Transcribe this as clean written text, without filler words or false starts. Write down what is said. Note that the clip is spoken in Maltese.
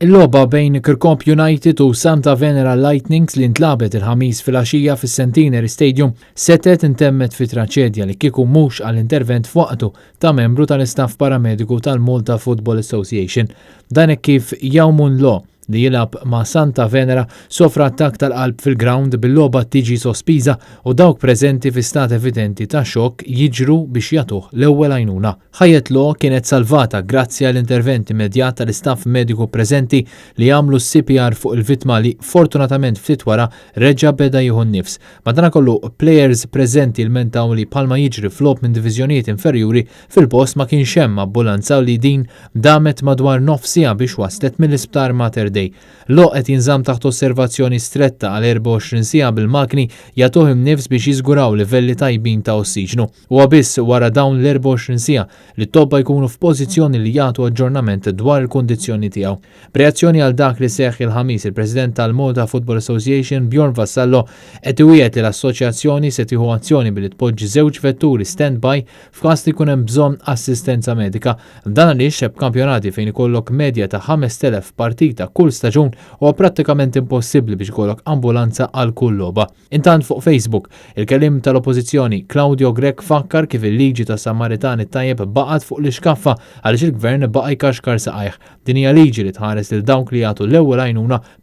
Il-logħba bejn Kirkop United u Santa Venera Lightnings li ntlabet il-ħamis fil-għaxija fis-Centenary Stadium setet intemmet fi traċedja li kieku mhux għall-intervent f'waqtu ta' membru tal-istaff paramediku tal-Malta Football Association. Dan hekk kif Jawmun Lo li jilab ma' Santa Venera sofra attak tal-qalb fil-ground bil-logħba tiġi sospiża u dawk preżenti fi stat evidenti ta' xokk jiġru biex jagħtuh l-ewwel għajnuna. Ħajjet Lo kienet salvata grazzi għall-intervent immedjat tal-istaff mediku preżenti li għamlu CPR fuq il-vittma li fortunatament ftit wara reġa' beda jieħu nnifs. Madankollu plejers preżenti lmentaw li palma jiġri flop minn diviżjonijiet inferjuri fil-post ma kienx hemm ambulanza li din damet madwar nofsija biex waslet mill-isptar Mater Dei. Lo qed jinżamm taħt osservazzjoni stretta għal 24 siegħa bil-makni jagħtuh innifs biex jiżguraw livelli tajbin ta' ossiġnu. Huwa biss wara dawn l-24 siegħa li t-tobba jkunu f'pożizzjoni li jagħtu aġġornament dwar il-kundizzjoni tiegħu. B'reazzjoni għal dak li seħħ il-ħamis il-President tal-Malta Football Association Bjorn Vassallo qed iwiegħed li l-assoċjazzjoni se tieħu azzjoni billi tpoġġi żewġ vetturi stand-by f'każ li jkun hemm bżonn assistenza medika. Dan għaliex hemm kampjonati fejn ikollok medja ta' 5,000 partita kull staġun huwa prattikament impossibbli biex ikollok ambulanza għal kull logħba. Intant fuq Facebook, il-kelim tal-Oppożizzjoni Claudio Grek fakkar kif il-liġi ta' Samaritani tajjeb baqgħet fuq l-iskaffa għaliex il-gvern baqa' jkaxkar saqajh. Din hija liġi li tħares lil dawk li jagħtu l-ewwel għajnuna